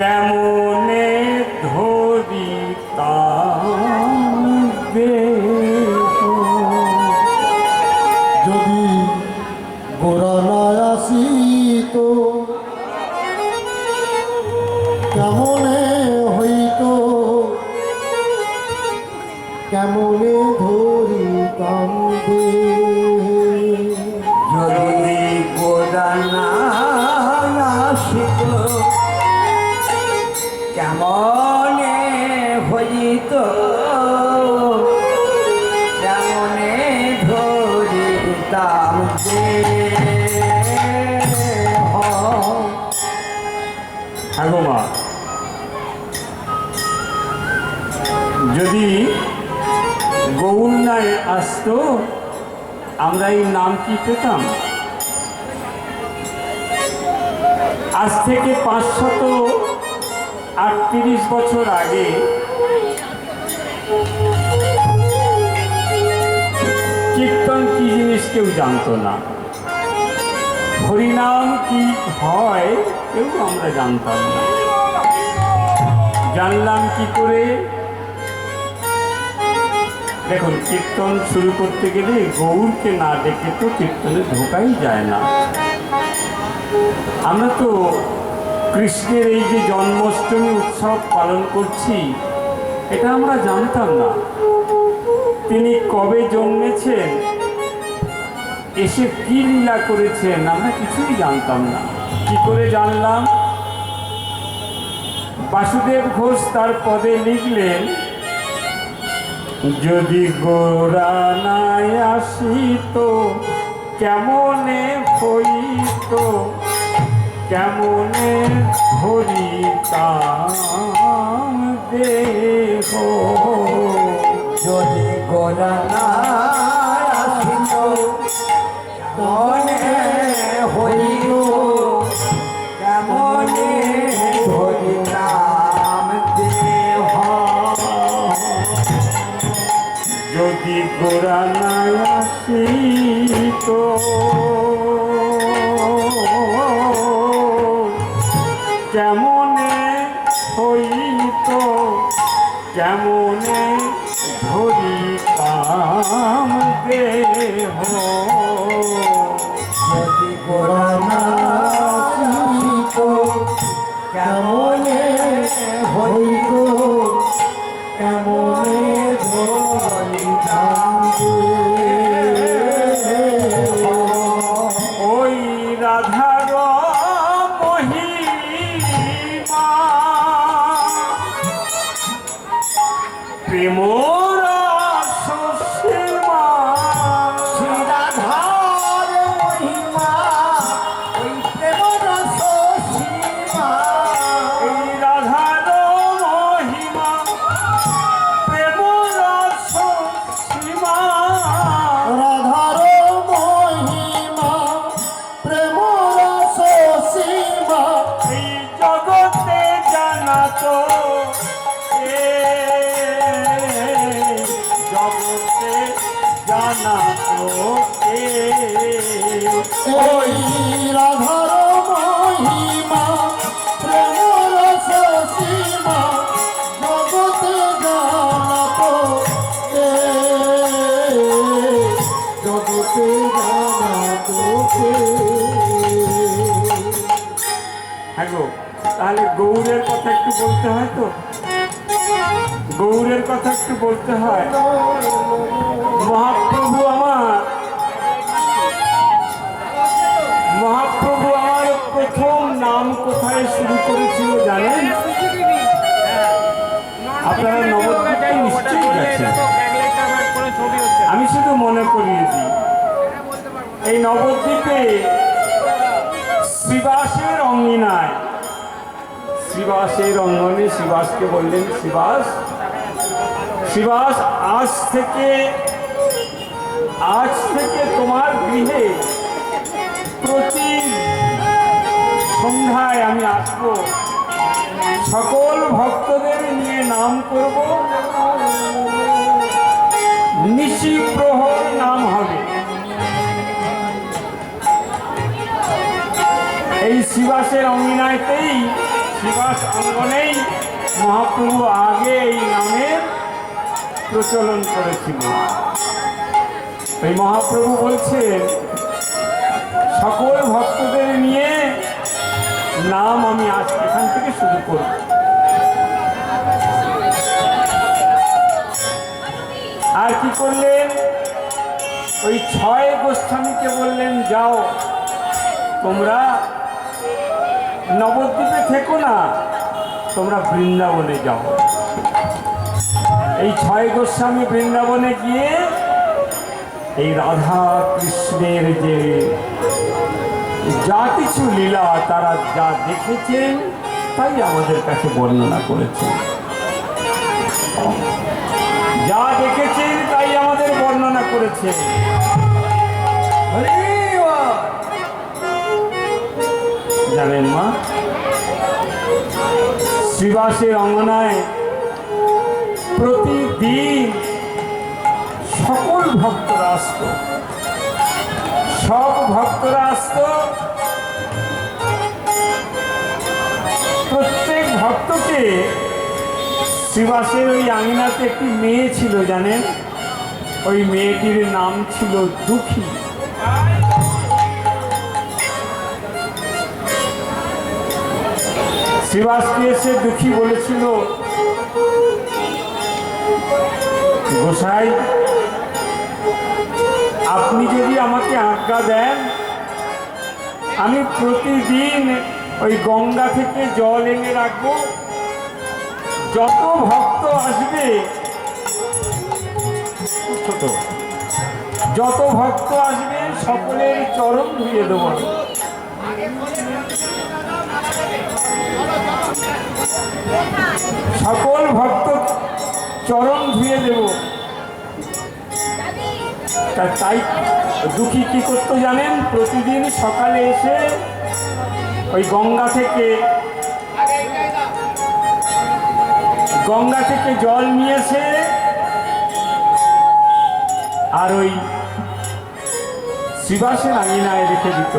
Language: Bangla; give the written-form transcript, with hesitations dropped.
কেমনে ধরিতাম দেহ যদি গোরা না আসিত কেমনে হইত কেমনে ধরিতাম দেহ যদি গোরা না আসিত কেমনে হইত কেমনে ধরিতাম দেহ। মা যদি গৌর নাই আসতো আমরা এই নাম কি পেতাম? আজ থেকে 538 বছর আগে কীর্তন কি জিনিস কেউ জানতো না, হরিনাম কি হয় কেউ আমরা জানতাম না। জানলাম কি করে? দেখুন, কীর্তন শুরু করতে গেলে গৌরকে না ডেকে তো কীর্তনে ঢোকাই যায় না। আমরা তো কৃষ্ণের এই যে জন্মাষ্টমী উৎসব পালন করছি এটা আমরা জানতাম না। তিনি কবে জন্মেছেন, এসে কি লীলা করেছেন আমরা কিছুই জানতাম না। কি করে জানলাম? বাসুদেব ঘোষ তার পদে লিখলেন, যদি গোরা নাই আসিত কেমনে হইত কেমনে ধরিতাম দেহ। যদি গোরা না আসিত কেমনে হইত কেমনে ধরিতাম দেহ যদি গোরা নাই আসিত কেমনে হইত কেমনে ধরিতাম দেহ। যদি গোরা না আসিত কেমনে হইত কেমনে ধরিতাম দেহ। ওই রাধার মহিমা প্রেম রসসীমা শ্রীরাধার মহিমা ওই প্রেম রসসীমা এই রাধার মহিমা প্রেম রসসীমা রাধার মহিমা প্রেম রসসীমা এই জগতে জানা তো জগতে জানা তো ওই রাধার মহিমা প্রেম রসসীমা জগতে জানাত জগতে জানাত হ্যাঁ গো, তাহলে গৌরের কথা একটু বলতে হয় তো, গৌরের কথা একটু বলতে হয়। মহাপ্রভু আমার প্রথম নাম কোথায় শুরু করেছিল জানেন? আপনারা নবদ্বীপে নিশ্চয়ই গেছেন, আমি শুধু মনে করিয়ে দিই। এই নবদ্বীপে শ্রীবাসের অঙ্গিনায়, শ্রীবাসের অঙ্গনে শ্রীবাসকে বললেন, শ্রীবাস শ্রীবাস আজ থেকে তোমার গৃহে প্রতি সন্ধ্যায় আমি আসব, সকল ভক্তদের নিয়ে নাম করব, নিশি প্রহর নাম হবে। এই শ্রীবাসের অঙ্গিনায়তেই শ্রীবাস অঙ্গনেই মহাপ্রভু আগে এই নামের প্রচলন করেছিল। এই মহাপ্রভু বলছেন সকল ভক্তদের নিয়ে নাম আমি আজ এখান থেকে শুরু করব। আর কি করলেন, ওই 6 গোস্বামীকে বললেন যাও তোমরা নবদ্বীপে থেকো না, তোমরা বৃন্দাবনে যাও। এই 6 গোস্বামী বৃন্দাবনে গিয়ে এই রাধা কৃষ্ণের যে যা কিছু লীলা তারা যা দেখেছেন তাই আমাদের কাছে বর্ণনা করেছেন। যা দেখেছেন তাই আমাদের বর্ণনা করেছেন। জানেন মা, শ্রীবাসের অঙ্গনায় প্রতিদিন সকল ভক্তরা আসত, সব ভক্তরা আসত। প্রত্যেক ভক্তকে শ্রীবাসের ওই আঙিনাতে একটি মেয়ে ছিল, জানেন, ওই মেয়েটির নাম ছিল দুঃখী। শ্রীবাসকে এসে দুঃখী বলেছিল, গোসাই আপনি যদি আমাকে আজ্ঞা দেন আমি প্রতিদিন ওই গঙ্গা থেকে জল এনে রাখবো, যত ভক্ত আসবে ছোট যত ভক্ত আসবে সকলের চরণ ধুয়ে দেব। সকল ভক্ত চরণ ধুয়ে দেব। তাই দুঃখী কি করতো জানেন, প্রতিদিন সকালে এসে ওই গঙ্গা থেকে জল নিয়ে এসে আর ওই শ্রীবাসের আঙিনায় রেখে দিত।